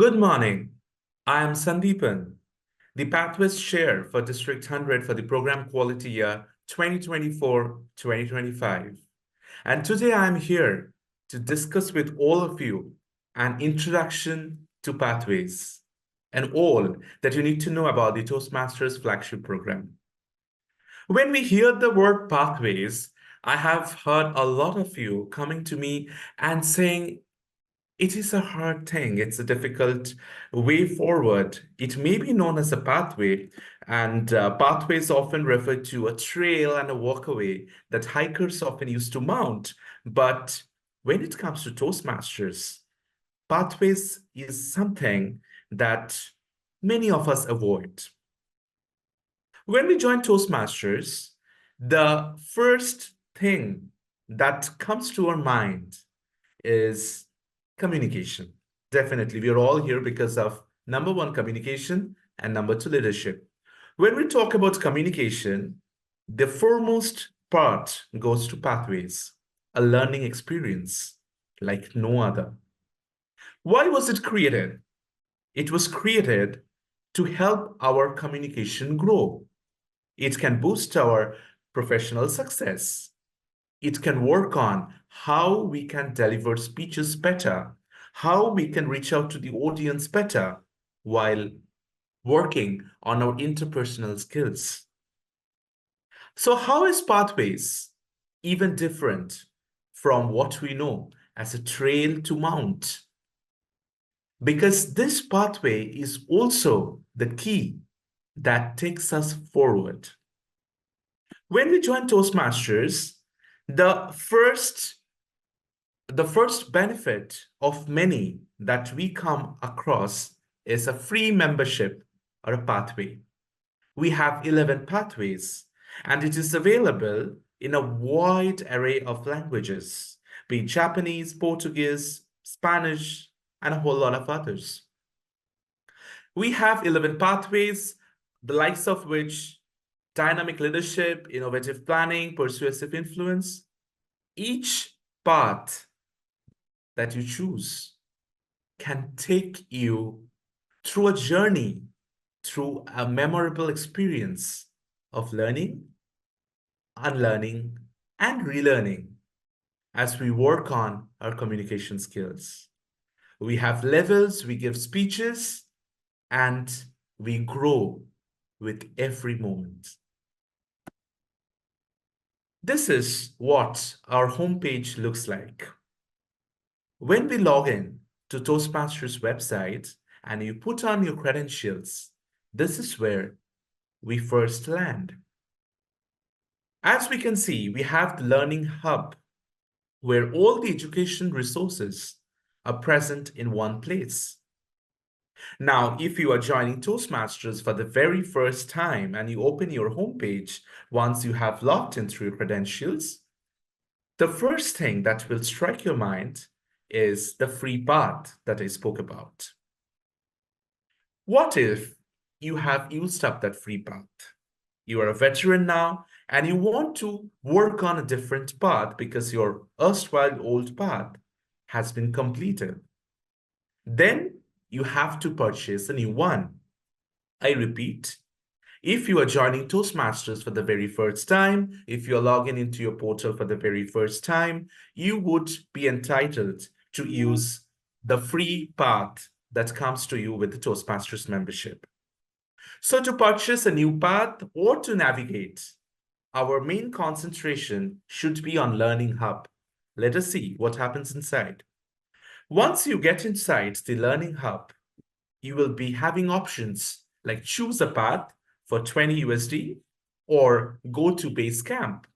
Good morning. I am Sandipan, the Pathways Chair for District 100 for the Program Quality Year 2024-2025. And today I am here to discuss with all of you an introduction to Pathways and all that you need to know about the Toastmasters flagship program. When we hear the word pathways, I have heard a lot of you coming to me and saying, it is a hard thing. It's a difficult way forward. It may be known as a pathway, and pathways often refer to a trail and a walkaway that hikers often use to mount. But when it comes to Toastmasters, pathways is something that many of us avoid. When we join Toastmasters, the first thing that comes to our mind is communication. Definitely, we are all here because of number one, communication, and number two, leadership. When we talk about communication, the foremost part goes to pathways, a learning experience like no other. Why was it created? It was created to help our communication grow. It can boost our professional success. It can work on how we can deliver speeches better, how we can reach out to the audience better while working on our interpersonal skills. So how is Pathways even different from what we know as a trail to mount? Because this pathway is also the key that takes us forward. When we join Toastmasters, the first benefit of many that we come across is a free membership or a pathway. We have 11 pathways, and it is available in a wide array of languages, be it Japanese, Portuguese, Spanish, and a whole lot of others. We have 11 pathways, the likes of which dynamic leadership, innovative planning, persuasive influence. Each path that you choose can take you through a journey, through a memorable experience of learning, unlearning, and relearning as we work on our communication skills. We have levels, we give speeches, and we grow with every moment. This is what our homepage looks like. When we log in to Toastmasters website and you put on your credentials, this is where we first land. As we can see, we have the Learning Hub, where all the education resources are present in one place. Now, if you are joining Toastmasters for the very first time and you open your homepage once you have logged in through your credentials, the first thing that will strike your mind is the free path that I spoke about. What if you have used up that free path? You are a veteran now and you want to work on a different path because your erstwhile old path has been completed. Then you have to purchase a new one. I repeat, if you are joining Toastmasters for the very first time, if you're logging into your portal for the very first time, you would be entitled to use the free path that comes to you with the Toastmasters membership. So to purchase a new path or to navigate, our main concentration should be on Learning Hub. Let us see what happens inside. Once you get inside the Learning Hub, you will be having options like choose a path for 20 USD or go to base camp.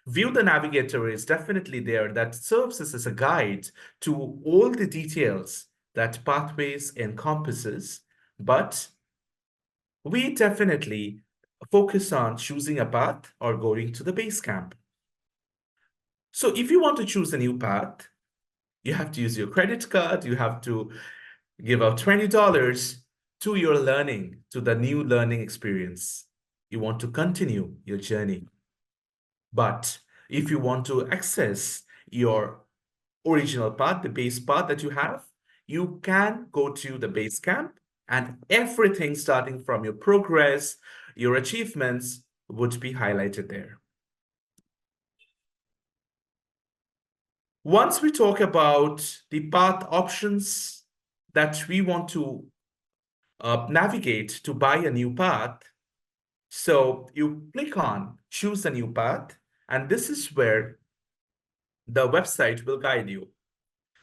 View the Navigator is definitely there that serves as a guide to all the details that Pathways encompasses, but we definitely focus on choosing a path or going to the base camp. So if you want to choose a new path, you have to use your credit card, you have to give out $20 to your learning, to the new learning experience. You want to continue your journey. But if you want to access your original path, the base path that you have, you can go to the base camp and everything starting from your progress, your achievements would be highlighted there. Once we talk about the path options that we want to navigate to buy a new path, so you click on choose a new path, and this is where the website will guide you.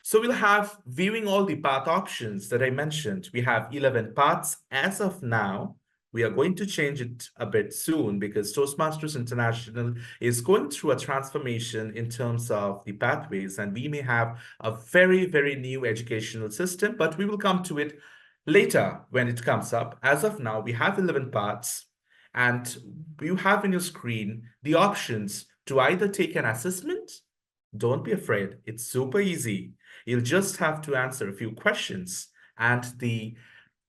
So we'll have viewing all the path options that I mentioned. We have 11 paths as of now. We are going to change it a bit soon because Toastmasters International is going through a transformation in terms of the pathways, and we may have a very, very new educational system, but we will come to it later when it comes up. As of now, we have 11 paths, and you have in your screen the options to either take an assessment. Don't be afraid, it's super easy. You'll just have to answer a few questions, and the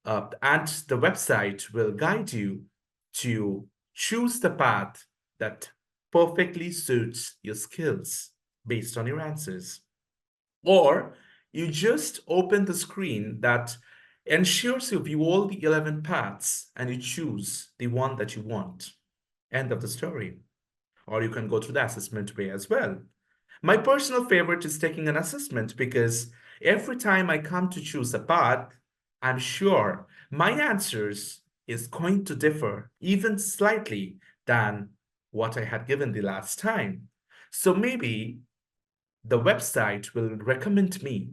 website will guide you to choose the path that perfectly suits your skills based on your answers. Or you just open the screen that ensures you view all the 11 paths and you choose the one that you want. End of the story. Or you can go through the assessment way as well. My personal favorite is taking an assessment because every time I come to choose a path, I'm sure my answers is going to differ even slightly than what I had given the last time. So maybe the website will recommend me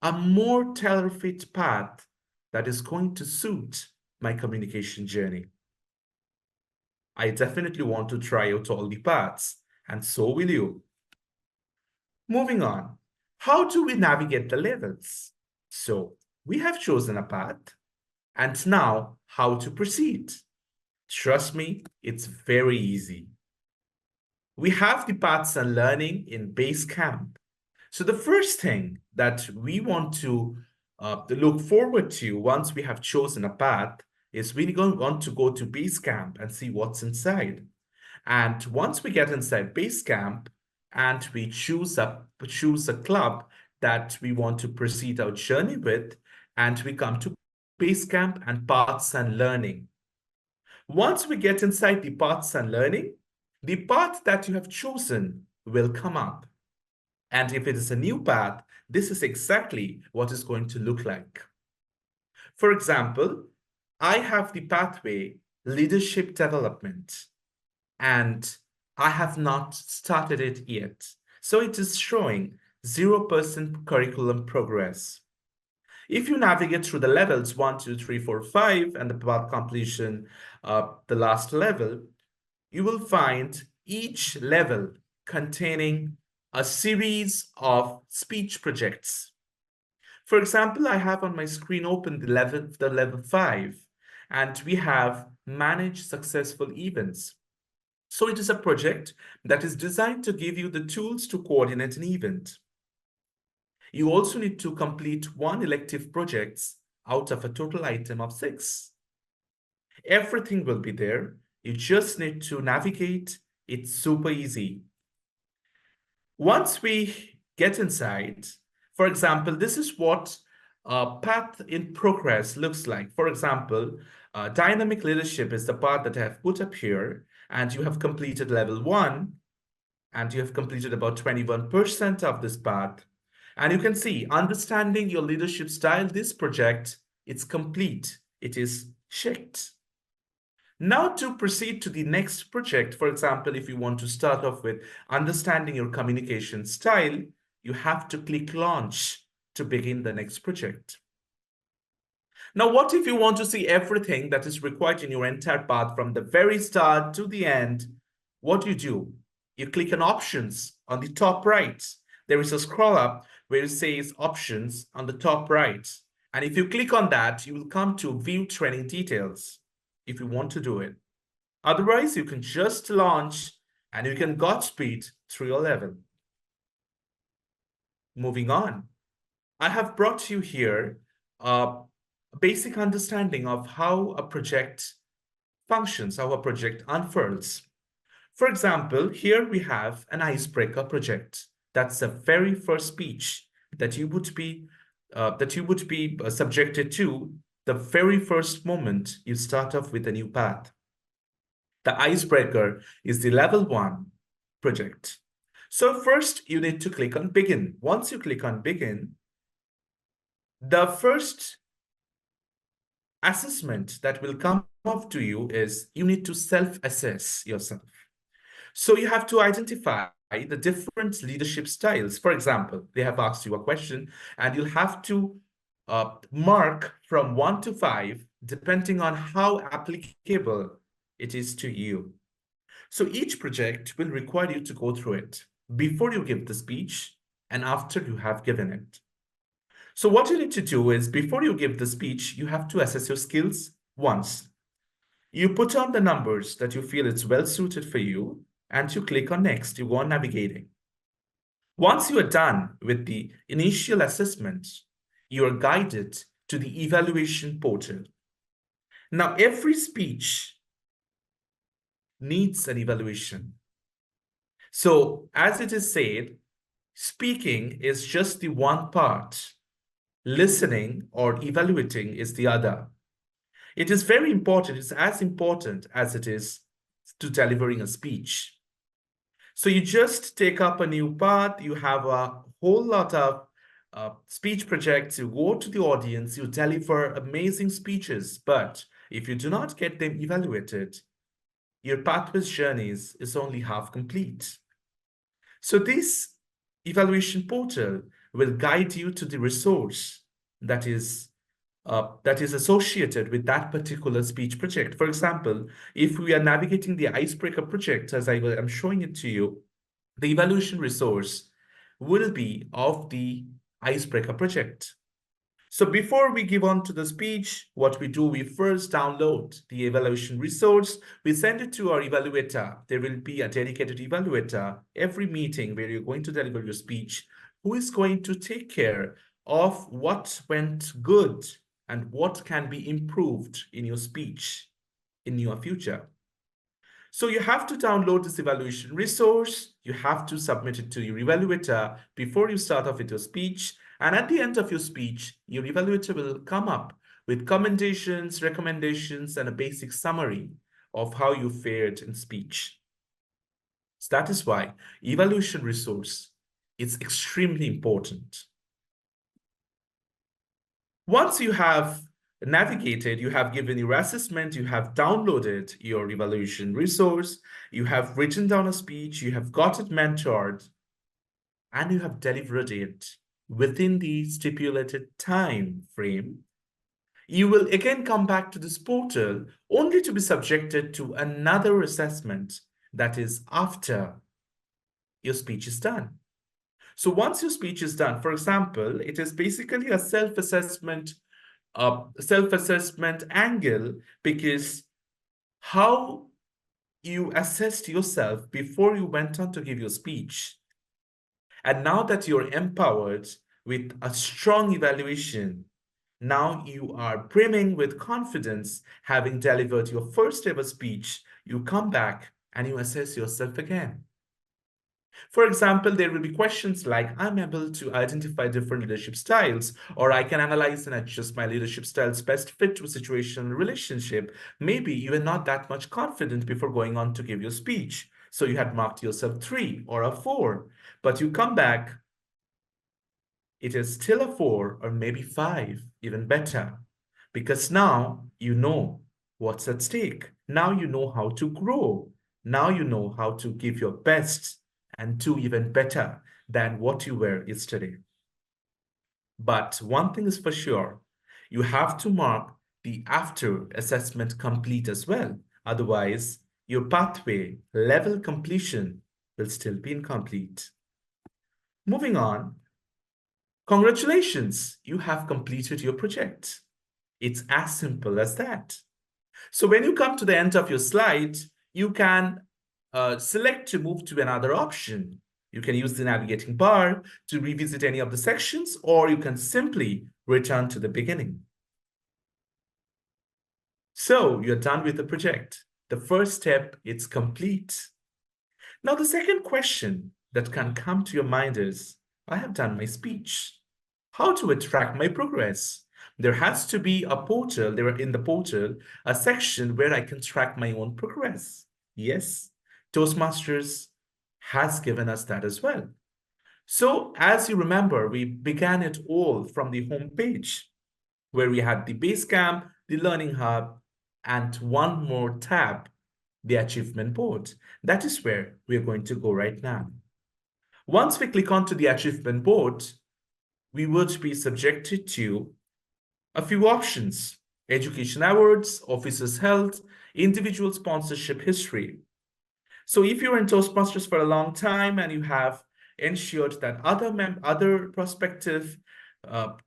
a more tailor-fit path that is going to suit my communication journey. I definitely want to try out all the paths, and so will you. Moving on, how do we navigate the levels? So we have chosen a path, and now how to proceed? Trust me, it's very easy. We have the paths and learning in Basecamp. So the first thing that we want to look forward to once we have chosen a path is we want to go to Basecamp and see what's inside. And once we get inside Basecamp and we choose a club that we want to proceed our journey with, and we come to Basecamp and Paths and Learning. Once we get inside the Paths and Learning, the path that you have chosen will come up. And if it is a new path, this is exactly what it's going to look like. For example, I have the pathway Leadership Development, and I have not started it yet. So it is showing 0% curriculum progress. If you navigate through the levels 1, 2, 3, 4, 5, and the path completion, the last level, you will find each level containing a series of speech projects. For example, I have on my screen open the level 5, and we have manage successful events. So it is a project that is designed to give you the tools to coordinate an event. You also need to complete 1 elective projects out of a total item of 6. Everything will be there. You just need to navigate. It's super easy. Once we get inside, for example, this is what path in progress looks like. For example, dynamic leadership is the part that I have put up here, and you have completed level 1, and you have completed about 21% of this path. And you can see, understanding your leadership style, this project, it's complete. It is checked. Now to proceed to the next project, for example, if you want to start off with understanding your communication style, you have to click launch to begin the next project. Now, what if you want to see everything that is required in your entire path from the very start to the end? What do? You click on options on the top right. There is a scroll up where it says options on the top right. And if you click on that, you will come to view training details if you want to do it. Otherwise, you can just launch and you can Godspeed through your level. Moving on, I have brought you here a basic understanding of how a project functions, how a project unfurls. For example, here we have an icebreaker project. That's the very first speech that you would be that you would be subjected to the very first moment you start off with a new path. The icebreaker is the level 1 project. So first you need to click on begin. Once you click on begin, the first assessment that will come up to you is you need to self-assess yourself. So you have to identify the different leadership styles. For example, they have asked you a question and you'll have to mark from 1 to 5, depending on how applicable it is to you. So each project will require you to go through it before you give the speech and after you have given it. So what you need to do is before you give the speech, you have to assess your skills once. You put on the numbers that you feel it's well suited for you and you click on next, you go on navigating. Once you are done with the initial assessment, you are guided to the evaluation portal. Now, every speech needs an evaluation. So, as it is said, speaking is just the one part, listening or evaluating is the other. It is very important, it's as important as it is to delivering a speech. So you just take up a new path, you have a whole lot of speech projects, you go to the audience, you deliver amazing speeches, but if you do not get them evaluated, your pathways journeys is only half complete. So this evaluation portal will guide you to the resource that is associated with that particular speech project. For example, if we are navigating the icebreaker project, as I'm showing it to you, the evaluation resource will be of the icebreaker project. So before we give on to the speech, what we do, we first download the evaluation resource. We send it to our evaluator. There will be a dedicated evaluator every meeting where you're going to deliver your speech, who is going to take care of what went good and what can be improved in your speech in your future. So you have to download this evaluation resource. You have to submit it to your evaluator before you start off with your speech. And at the end of your speech, your evaluator will come up with commendations, recommendations, and a basic summary of how you fared in speech. So that is why evaluation resource is extremely important. Once you have navigated, you have given your assessment, you have downloaded your evaluation resource, you have written down a speech, you have got it mentored, and you have delivered it within the stipulated time frame, you will again come back to this portal only to be subjected to another assessment that is after your speech is done. So once your speech is done, for example, it is basically a self-assessment angle, because how you assessed yourself before you went on to give your speech. And now that you're empowered with a strong evaluation, now you are brimming with confidence, having delivered your first ever speech, you come back and you assess yourself again. For example, there will be questions like, I'm able to identify different leadership styles, or I can analyze and adjust my leadership styles best fit to a situation and relationship. Maybe you were not that much confident before going on to give your speech. So you had marked yourself 3 or a 4, but you come back, it is still a 4 or maybe 5, even better, because now you know what's at stake. Now you know how to grow. Now you know how to give your best and do even better than what you were yesterday. But one thing is for sure, you have to mark the after assessment complete as well. Otherwise, your pathway level completion will still be incomplete. Moving on, congratulations, you have completed your project. It's as simple as that. So when you come to the end of your slide, you can select to move to another option. You can use the navigating bar to revisit any of the sections, or you can simply return to the beginning. So you're done with the project. The first step, it's complete. Now, the second question that can come to your mind is, I have done my speech. How do I track my progress? There has to be a portal, there in the portal, a section where I can track my own progress. Yes, Toastmasters has given us that as well. So, as you remember, we began it all from the home page where we had the base camp, the learning hub, and one more tab, the achievement board. That is where we are going to go right now. Once we click onto the achievement board, we would be subjected to a few options: education awards, officers' health, individual sponsorship history. So if you're in Toastmasters for a long time and you have ensured that other prospective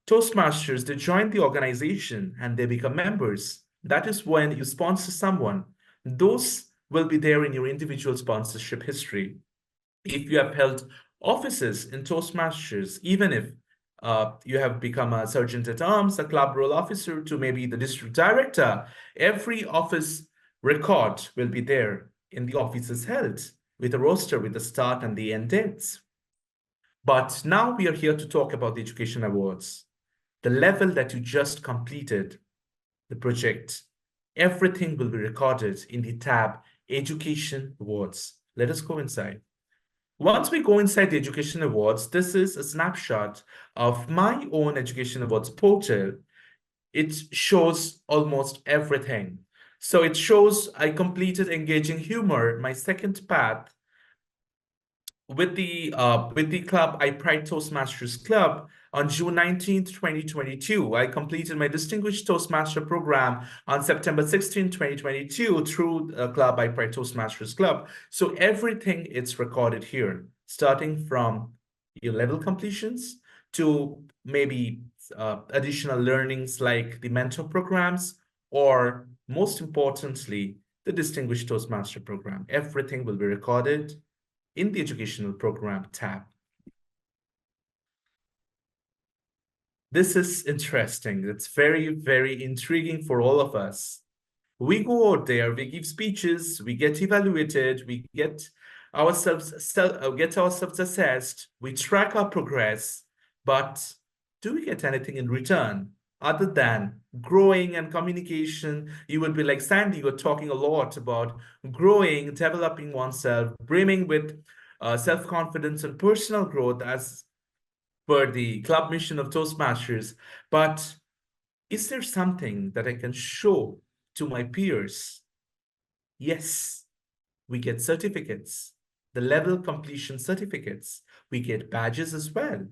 Toastmasters, they join the organization and they become members, that is when you sponsor someone. Those will be there in your individual sponsorship history. If you have held offices in Toastmasters, even if you have become a sergeant at arms, a club role officer, to maybe the district director, every office record will be there in the offices held with a roster with the start and the end dates. But now we are here to talk about the education awards, the level that you just completed, the project. Everything will be recorded in the tab Education Awards. Let us go inside. Once we go inside the Education Awards, this is a snapshot of my own Education Awards portal. It shows almost everything. So it shows I completed Engaging Humor, my second path, with the club I Pride Toastmasters Club on June 19th, 2022. I completed my Distinguished Toastmaster program on September 16th, 2022 through club I Pride Toastmasters Club. So everything is recorded here, starting from your level completions to maybe additional learnings like the mentor programs, or most importantly, the Distinguished Toastmaster program. Everything will be recorded in the Educational Program tab. This is interesting. It's very, very intriguing for all of us. We go out there, we give speeches, we get evaluated, we get ourselves assessed, we track our progress, but do we get anything in return other than growing and communication? You would be like Sandy, you're talking a lot about growing, developing oneself, brimming with self-confidence and personal growth as per the club mission of Toastmasters. But is there something that I can show to my peers? Yes, we get certificates, the level completion certificates. We get badges as well.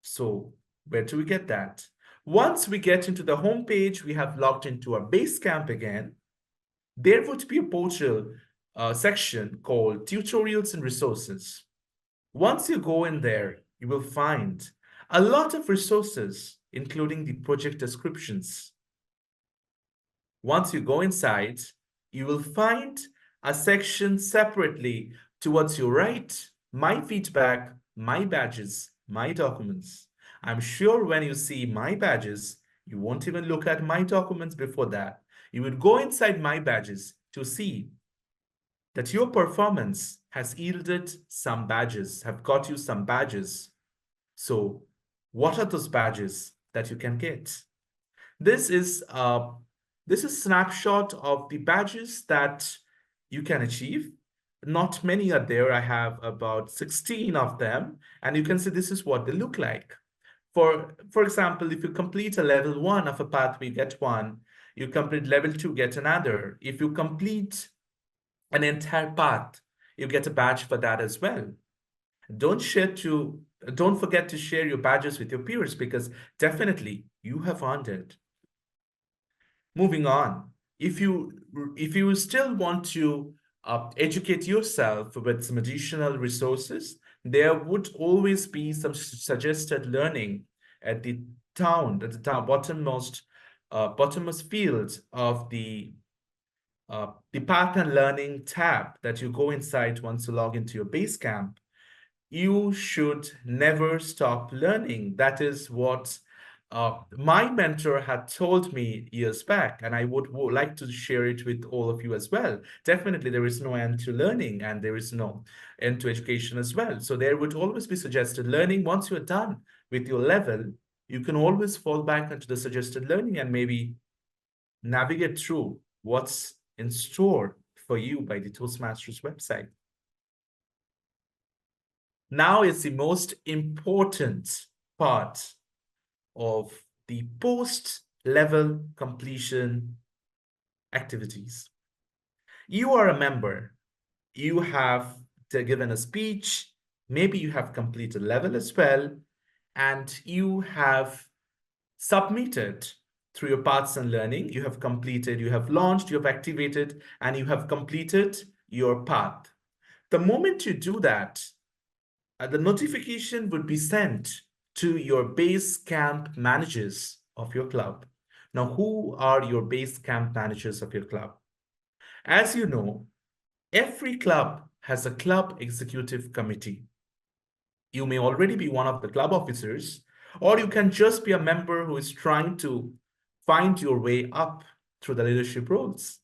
So where do we get that? Once we get into the home page, we have logged into our base camp again. There would be a portal section called Tutorials and Resources. Once you go in there, you will find a lot of resources, including the project descriptions. Once you go inside, you will find a section separately towards your right, my feedback, my badges, my documents. I'm sure when you see my badges, you won't even look at my documents before that. You would go inside my badges to see that your performance has yielded some badges, have got you some badges. So what are those badges that you can get? This is a snapshot of the badges that you can achieve. Not many are there. I have about 16 of them, and you can see this is what they look like. For example, if you complete a level 1 of a pathway, get one. You complete level 2, get another. If you complete an entire path, you get a badge for that as well. Don't forget to share your badges with your peers, because definitely you have earned it. Moving on, if you still want to educate yourself with some additional resources, there would always be some suggested learning at the bottommost field of the path and learning tab that you go inside once you log into your base camp. You should never stop learning. That is what My mentor had told me years back, and I would like to share it with all of you as well. Definitely, there is no end to learning, and there is no end to education as well. So there would always be suggested learning. Once you're done with your level, you can always fall back into the suggested learning and maybe navigate through what's in store for you by the Toastmasters website. Now is the most important part of the post-level completion activities. You are a member. You have given a speech. Maybe you have completed level as well, and you have submitted through your paths and learning. You have completed, you have launched, you have activated, and you have completed your path. The moment you do that, the notification would be sent to your base camp managers of your club. Now, who are your base camp managers of your club? As you know, every club has a club executive committee. You may already be one of the club officers, or you can just be a member who is trying to find your way up through the leadership roles.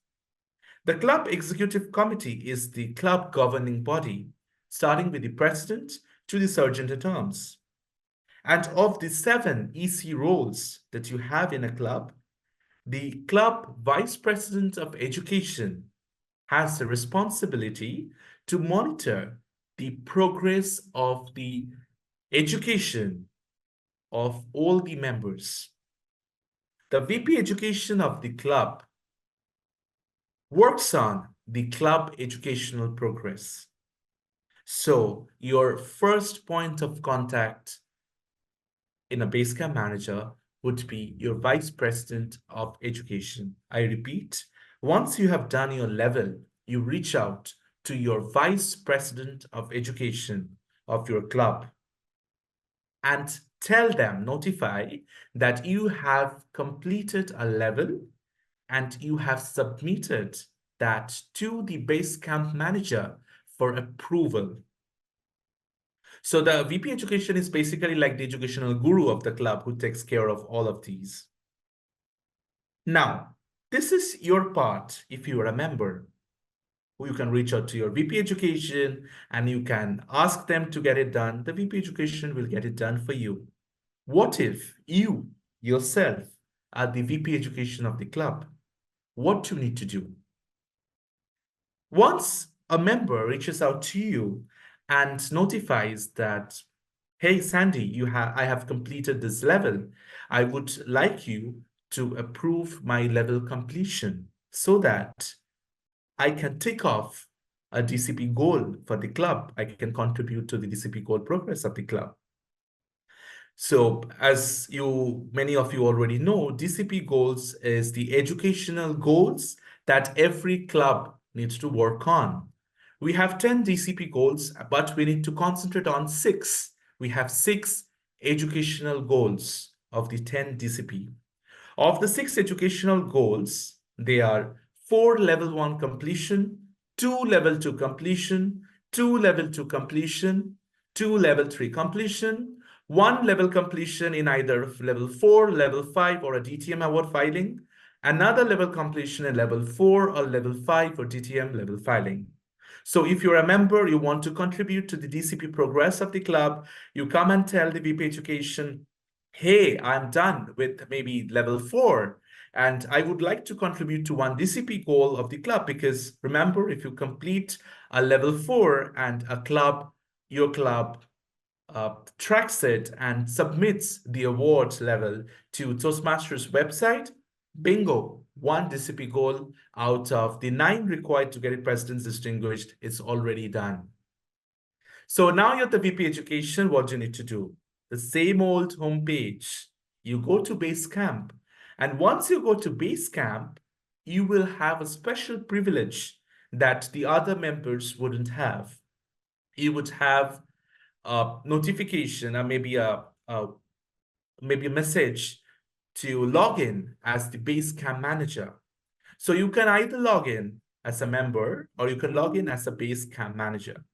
The club executive committee is the club governing body, starting with the president to the sergeant at arms. And of the 7 EC roles that you have in a club, the club vice president of education has the responsibility to monitor the progress of the education of all the members. The VP education of the club works on the club educational progress. So your first point of contact in a Basecamp manager would be your vice president of education. I repeat, once you have done your level, you reach out to your vice president of education of your club and tell them, notify that you have completed a level and you have submitted that to the Basecamp manager for approval. So the VP education is basically like the educational guru of the club who takes care of all of these. Now, this is your part if you are a member. You can reach out to your VP education and you can ask them to get it done. The VP education will get it done for you. What if you yourself are the VP education of the club? What do you need to do? Once a member reaches out to you and notifies that, hey, Sandy, I have completed this level. I would like you to approve my level completion so that I can tick off a DCP goal for the club. I can contribute to the DCP goal progress of the club. So as many of you already know, DCP goals is the educational goals that every club needs to work on. We have 10 DCP goals, but we need to concentrate on 6. We have 6 educational goals of the 10 DCP. Of the 6 educational goals, they are 4 level 1 completion, 2 level 2 completion, 2 level 2 completion, 2 level 3 completion, 1 level completion in either level 4, level 5, or a DTM award filing, another level completion in level 4 or level 5 or DTM level filing. So if you're a member, you want to contribute to the DCP progress of the club, you come and tell the VP Education, hey, I'm done with maybe level 4, and I would like to contribute to one DCP goal of the club, because remember, if you complete a level 4 and your club tracks it and submits the award level to Toastmasters website, bingo, one DCP goal out of the 9 required to get it President's Distinguished is already done. So now you're at the VP Education, what do you need to do? The same old homepage. You go to Basecamp, and once you go to Basecamp, you will have a special privilege that the other members wouldn't have. You would have a notification or maybe a message to log in as the Basecamp manager. So you can either log in as a member or you can log in as a Basecamp manager.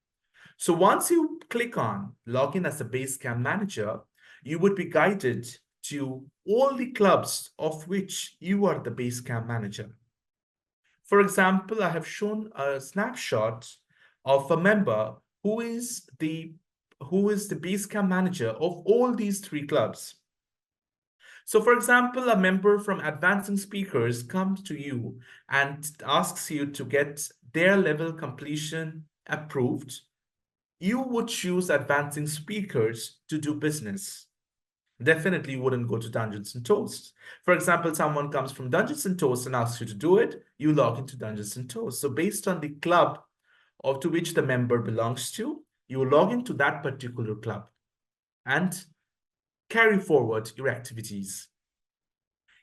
So once you click on login as a Basecamp manager, you would be guided to all the clubs of which you are the base camp manager. For example, I have shown a snapshot of a member who is the base camp manager of all these three clubs. So, for example, a member from Advancing Speakers comes to you and asks you to get their level completion approved. You would choose Advancing Speakers to do business. Definitely wouldn't go to Dungeons and Toast. For example, someone comes from Dungeons and Toast and asks you to do it, you log into Dungeons and Toast. So based on the club or to which the member belongs to, you log into that particular club and carry forward your activities.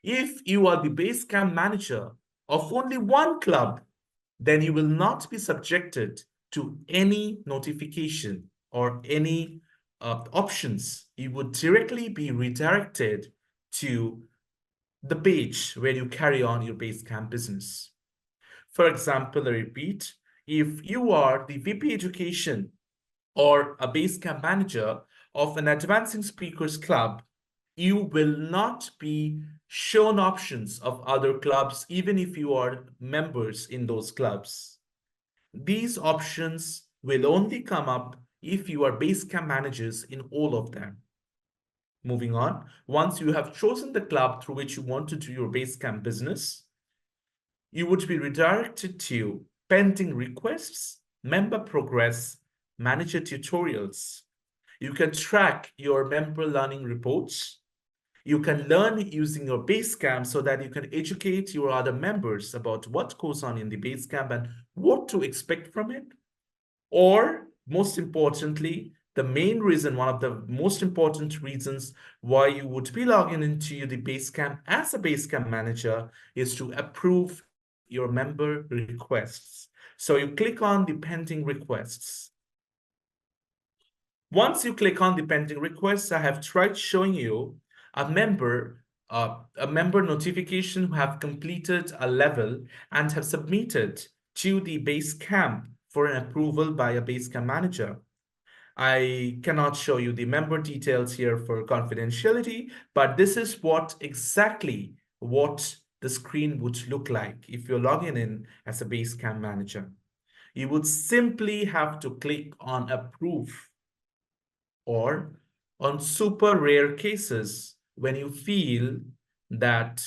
If you are the base camp manager of only one club, then you will not be subjected to any notification or any options. You would directly be redirected to the page where you carry on your base camp business. For example, I repeat, if you are the VP Education or a base camp manager of an Advancing Speakers Club, you will not be shown options of other clubs, even if you are members in those clubs. These options will only come up if you are base camp managers in all of them. Moving on, once you have chosen the club through which you want to do your base camp business, you would be redirected to pending requests, member progress, manager tutorials. You can track your member learning reports. You can learn using your base camp so that you can educate your other members about what goes on in the base camp and what to expect from it. Or most importantly, the main reason, one of the most important reasons why you would be logging into the base camp as a base camp manager is to approve your member requests. So you click on the pending requests. Once you click on the pending requests, I have tried showing you a member notification who have completed a level and have submitted to the base camp for an approval by a base camp manager. I cannot show you the member details here for confidentiality, but this is exactly what the screen would look like if you're logging in as a base camp manager. You would simply have to click on approve, or on super rare cases when you feel that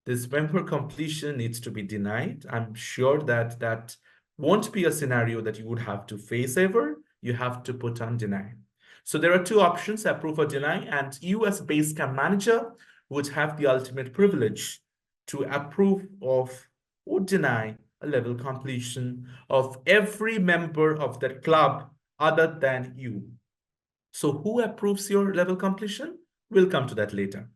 this member completion needs to be denied. I'm sure that that won't be a scenario that you would have to face ever. You have to put on deny. So there are two options, approve or deny, and you as base camp manager would have the ultimate privilege to approve of or deny a level completion of every member of that club other than you. So who approves your level completion? We'll come to that later.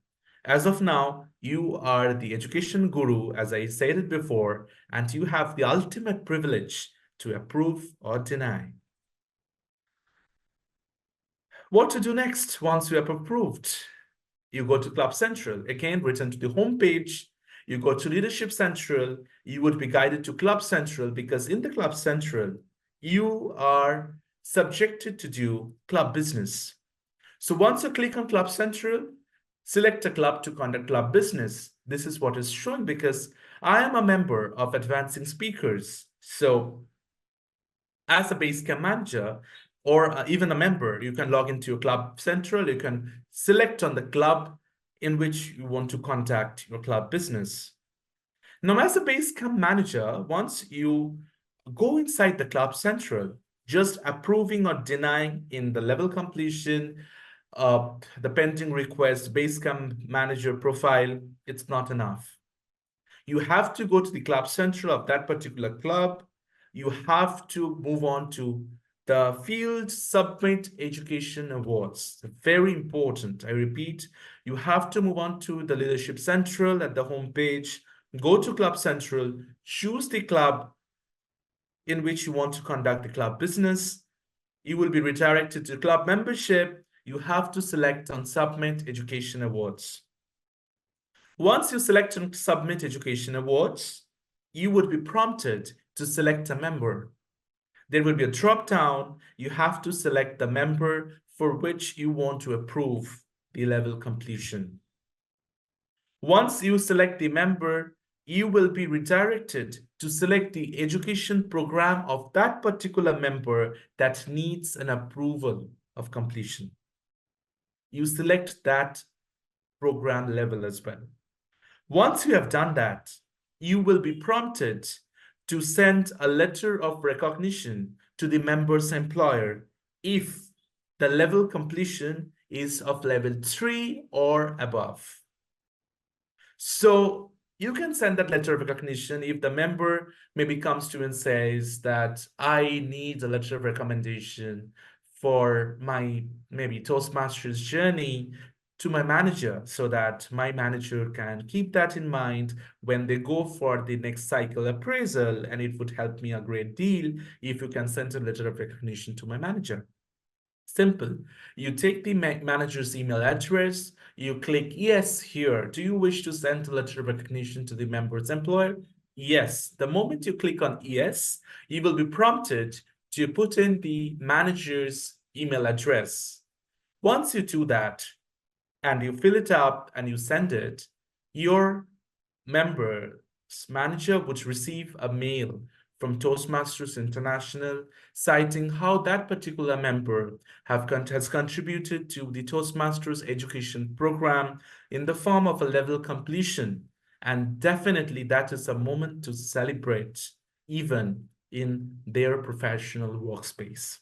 As of now, you are the education guru, as I said it before, and you have the ultimate privilege to approve or deny. What to do next once you have approved? You go to Club Central, again, return to the home page. You go to Leadership Central. You would be guided to Club Central because in the Club Central, you are subjected to do club business. So once you click on Club Central, select a club to conduct club business. This is what is showing because I am a member of Advancing Speakers. So as a base camp manager or even a member, you can log into your Club Central. You can select on the club in which you want to conduct your club business. Now, as a base camp manager, once you go inside the Club Central, just approving or denying in the level completion, the pending request, base camp manager profile, it's not enough. You have to go to the Club Central of that particular club. You have to move on to the Field Submit Education Awards. Very important. I repeat, you have to move on to the Leadership Central at the home page. Go to Club Central, choose the club in which you want to conduct the club business. You will be redirected to club membership. You have to select on Submit Education Awards. Once you select on Submit Education Awards, you would be prompted to select a member. There will be a drop down. You have to select the member for which you want to approve the level completion. Once you select the member, you will be redirected to select the education program of that particular member that needs an approval of completion. You select that program level as well. Once you have done that, you will be prompted to send a letter of recognition to the member's employer if the level completion is of level 3 or above. So you can send that letter of recognition if the member maybe comes to you and says that I need a letter of recommendation for my maybe Toastmasters journey to my manager so that my manager can keep that in mind when they go for the next cycle appraisal, and it would help me a great deal if you can send a letter of recognition to my manager. Simple. You take the manager's email address, you click yes here. Do you wish to send a letter of recognition to the member's employer? Yes. The moment you click on yes, you will be prompted to put in the manager's email address. Once you do that and you fill it up and you send it, your member's manager would receive a mail from Toastmasters International citing how that particular member has contributed to the Toastmasters education program in the form of a level completion. And definitely that is a moment to celebrate even in their professional workspace.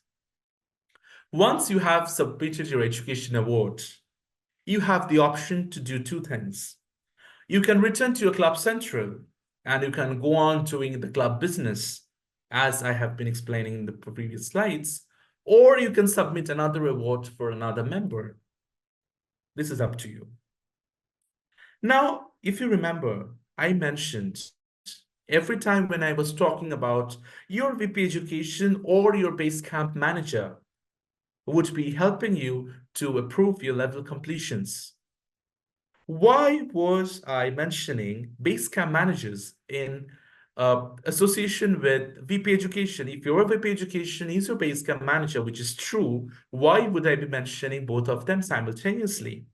Once you have submitted your education award, you have the option to do two things. You can return to your club central and you can go on doing the club business, as I have been explaining in the previous slides, or you can submit another award for another member. This is up to you. Now, if you remember, I mentioned every time when I was talking about your VP education or your base camp manager would be helping you to approve your level completions. Why was I mentioning Basecamp managers in association with VP Education? If your VP Education is your Basecamp manager, which is true, why would I be mentioning both of them simultaneously?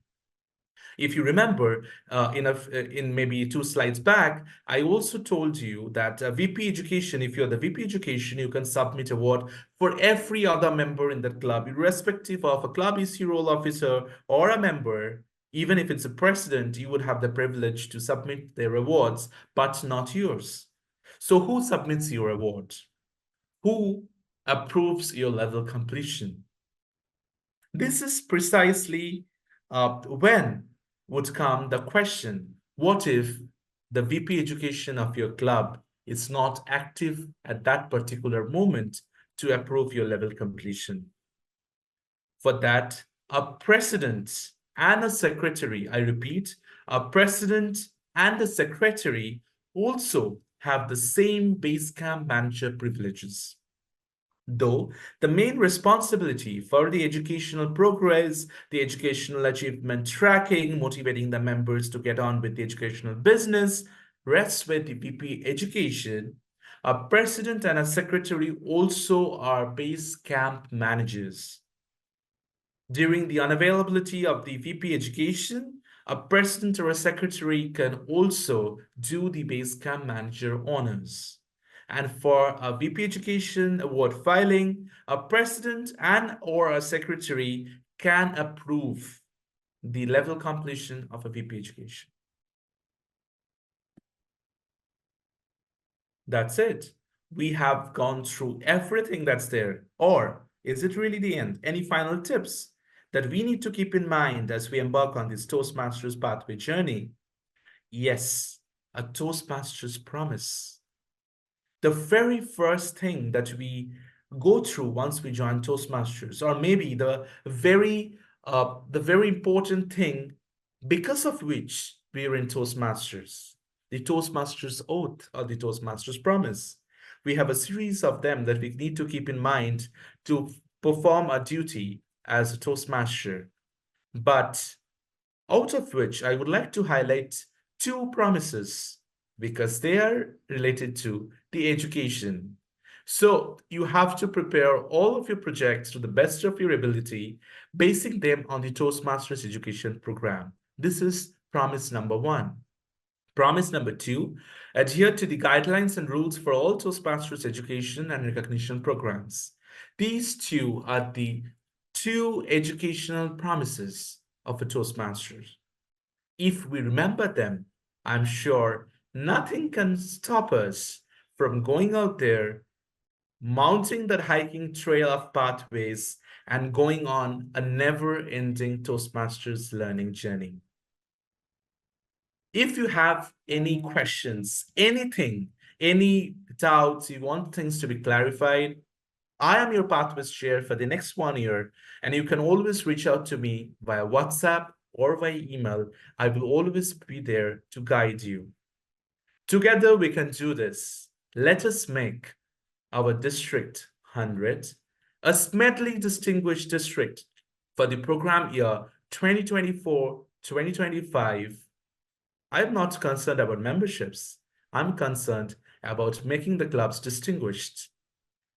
If you remember, in maybe 2 slides back, I also told you that VP Education, if you're the VP Education, you can submit award for every other member in that club, irrespective of a club EC role officer or a member. Even if it's a president, you would have the privilege to submit their awards, but not yours. So who submits your award? Who approves your level completion? This is precisely when would come the question, what if the VP education of your club is not active at that particular moment to approve your level completion? For that, a president and a secretary, I repeat, a president and a secretary also have the same Basecamp manager privileges. Though the main responsibility for the educational progress, the educational achievement tracking, motivating the members to get on with the educational business, rests with the VP education, a president and a secretary also are base camp managers. During the unavailability of the VP education, a president or a secretary can also do the base camp manager honors. And for a VP education award filing, a president and or a secretary can approve the level completion of a VP education. That's it. We have gone through everything that's there. Or is it really the end? Any final tips that we need to keep in mind as we embark on this Toastmasters pathway journey? Yes, a Toastmasters promise. The very first thing that we go through once we join Toastmasters, or maybe the very important thing because of which we are in Toastmasters, the Toastmasters oath or the Toastmasters promise. We have a series of them that we need to keep in mind to perform our duty as a Toastmaster. But out of which I would like to highlight 2 promises because they are related to the education. So you have to prepare all of your projects to the best of your ability, basing them on the Toastmasters education program. This is promise number one. Promise number two, adhere to the guidelines and rules for all Toastmasters education and recognition programs. These two are the two educational promises of a Toastmasters. If we remember them, I'm sure nothing can stop us from going out there, mounting that hiking trail of pathways, and going on a never-ending Toastmasters learning journey. If you have any questions, anything, any doubts, you want things to be clarified, I am your Pathways Chair for the next 1 year, and you can always reach out to me via WhatsApp or via email. I will always be there to guide you. Together, we can do this. Let us make our District 100 a smartly distinguished district for the program year 2024-2025. I'm not concerned about memberships. I'm concerned about making the clubs distinguished.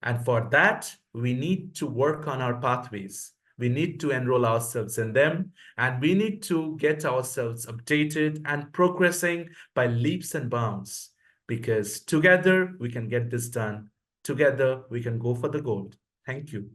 And for that, we need to work on our pathways. We need to enroll ourselves in them, and we need to get ourselves updated and progressing by leaps and bounds, because together we can get this done. Together we can go for the gold. Thank you.